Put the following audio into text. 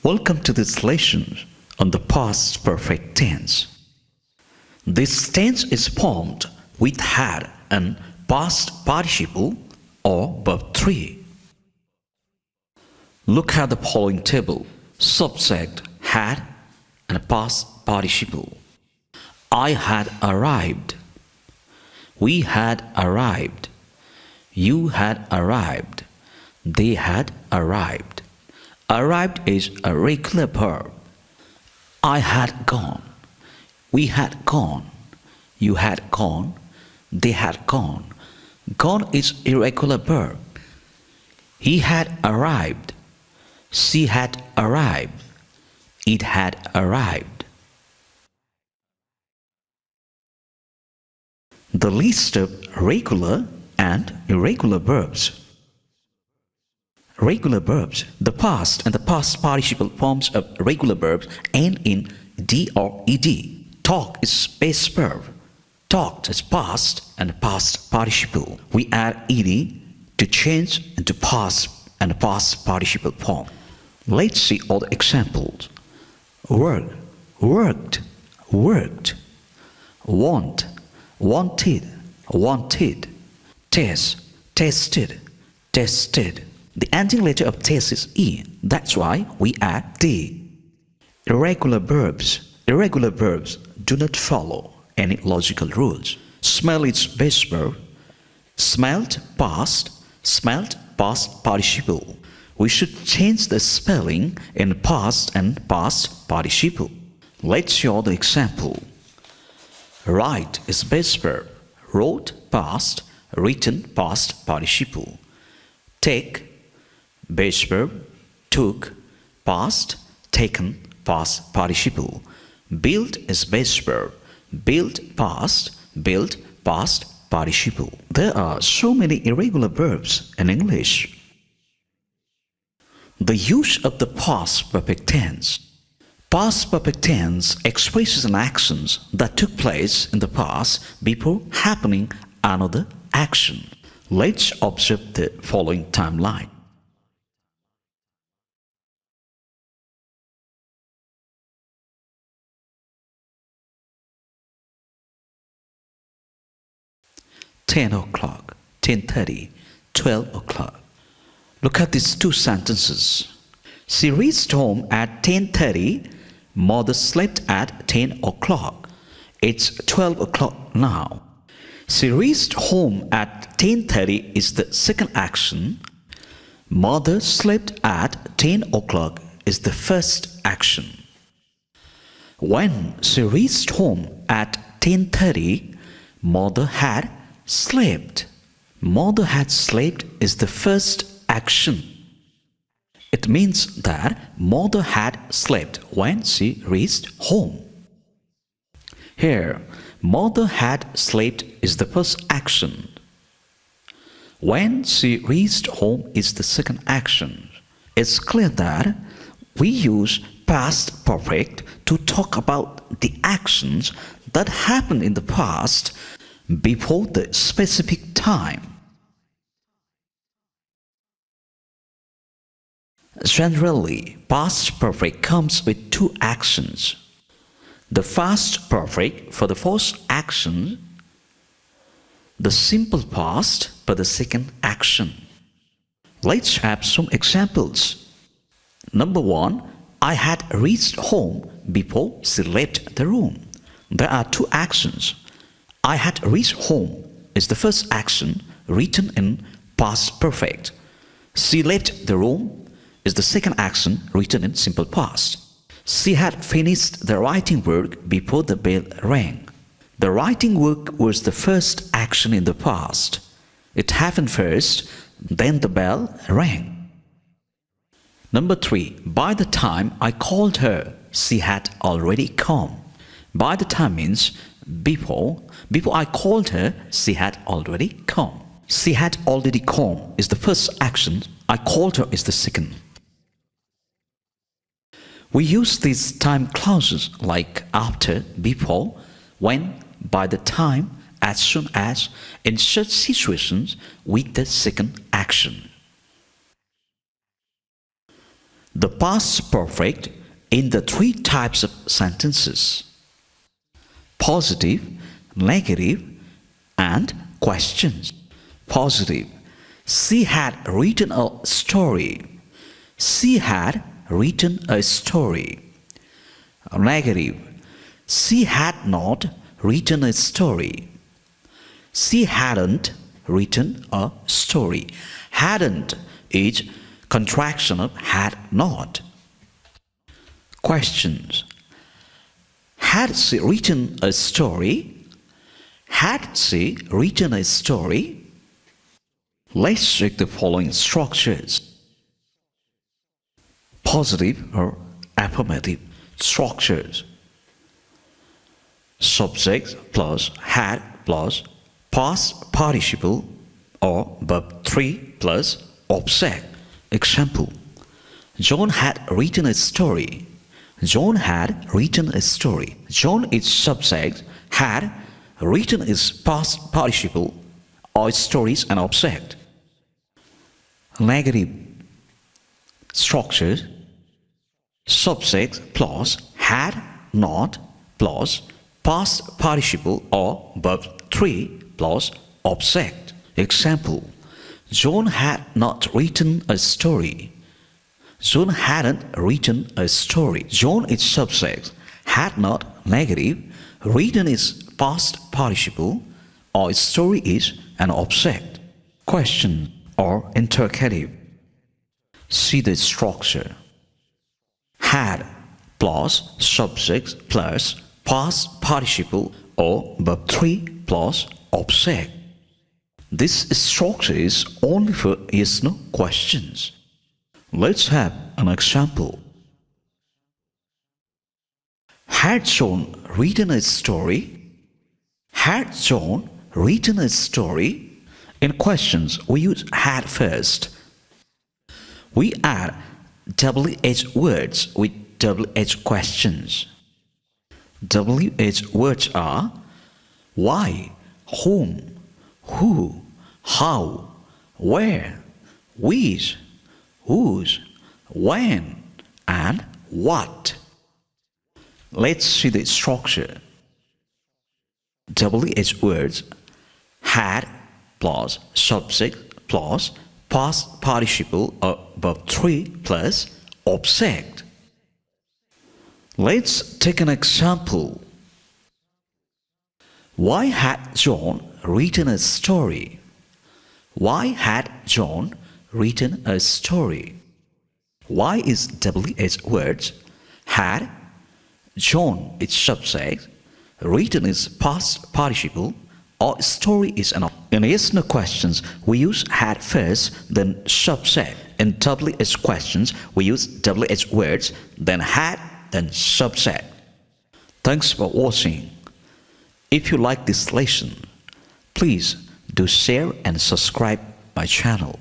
Welcome to this lesson on the past perfect tense. This tense is formed with had and past participle or verb 3. Look at the following table. Subject had and past participle. I had arrived. We had arrived. You had arrived. They had arrived. Arrived is a regular verb. I had gone. We had gone. You had gone. They had gone. Gone is irregular verb. He had arrived. She had arrived. It had arrived. The list of regular and irregular verbs. Regular verbs. The past and the past participle forms of regular verbs end in D or ed. Talk is base verb. Talked is past and past participle. We add ed to change into past and past participle form. Let's see all the examples. Work, worked, worked. Want, wanted, wanted. Test, tested, tested. The ending letter of test is E. That's why we add D. Irregular verbs. Irregular verbs do not follow any logical rules. Smell is base verb. Smelled past participle. We should change the spelling in past and past participle. Let's show the example. Write is base verb. Wrote past, written past participle. Take base verb. Took past, taken past participle. Build is base verb. Built past participle. There are so many irregular verbs in English. The use of the past perfect tense. Past perfect tense expresses an action that took place in the past before happening another action. Let's observe the following timeline. "10 o'clock, 10:30, 12 o'clock. Look at these two sentences. She reached home at 10:30. Mother slept at 10 o'clock. It's 12 o'clock now. She reached home at 10:30 is the second action. Mother slept at 10 o'clock is the first action. When she reached home at 10:30, mother had slept. Mother had slept is the first action. It means that mother had slept when she reached home. Here, mother had slept is the first action. When she reached home is the second action. It's clear that we use past perfect to talk about the actions that happened in the past before the specific time. Generally, past perfect comes with two actions. The past perfect for the first action, the simple past for the second action. Let's have some examples. Number 1, I had reached home before she left the room. There are two actions. I had reached home is the first action written in past perfect. She left the room is the second action written in simple past. She had finished the writing work before the bell rang. The writing work was the first action in the past. It happened first, then the bell rang. Number 3, by the time I called her, she had already come. By the time means before I called her, she had already come. She had already come is the first action. I called her is the second. We use these time clauses like after, before, when, by the time, as soon as, in such situations with the second action. the past perfect in the three types of sentences: positive, negative, and questions. Positive. She had written a story. She had written a story. Negative. She had not written a story. She hadn't written a story. Hadn't is contraction of had not. Questions. Had she written a story? Had she written a story? Let's check the following structures. Positive or affirmative structures. Subject plus had plus past participle or verb 3 plus object. Example: John had written a story. John had written a story. John is subject, had written is past participle, or story is an object. Negative structure: subject plus had not plus past participle or verb 3 plus object. Example: John had not written a story. John hadn't written a story. John is subject, had not negative, written is past participle, or story is an object. Question or interrogative. See the structure. Had plus subject plus past participle or verb 3 plus object. This structure is only for yes/no questions. Let's have an example. Had John written a story? Had John written a story? In questions, we use had first. We add WH words with WH questions. WH words are why, whom, who, how, where, which, whose, when, and what. Let's see the structure. WH words: had plus subject plus past participle or verb 3 plus object. Let's take an example. Why had John written a story? Why had John written a story? Why is WH words. Had, John is subject, written is past participle, or story is an object. In yes/no questions, we use had first, then subject. In WH questions, we use WH words, then had, then subject. Thanks for watching. If you like this lesson, please do share and subscribe my channel.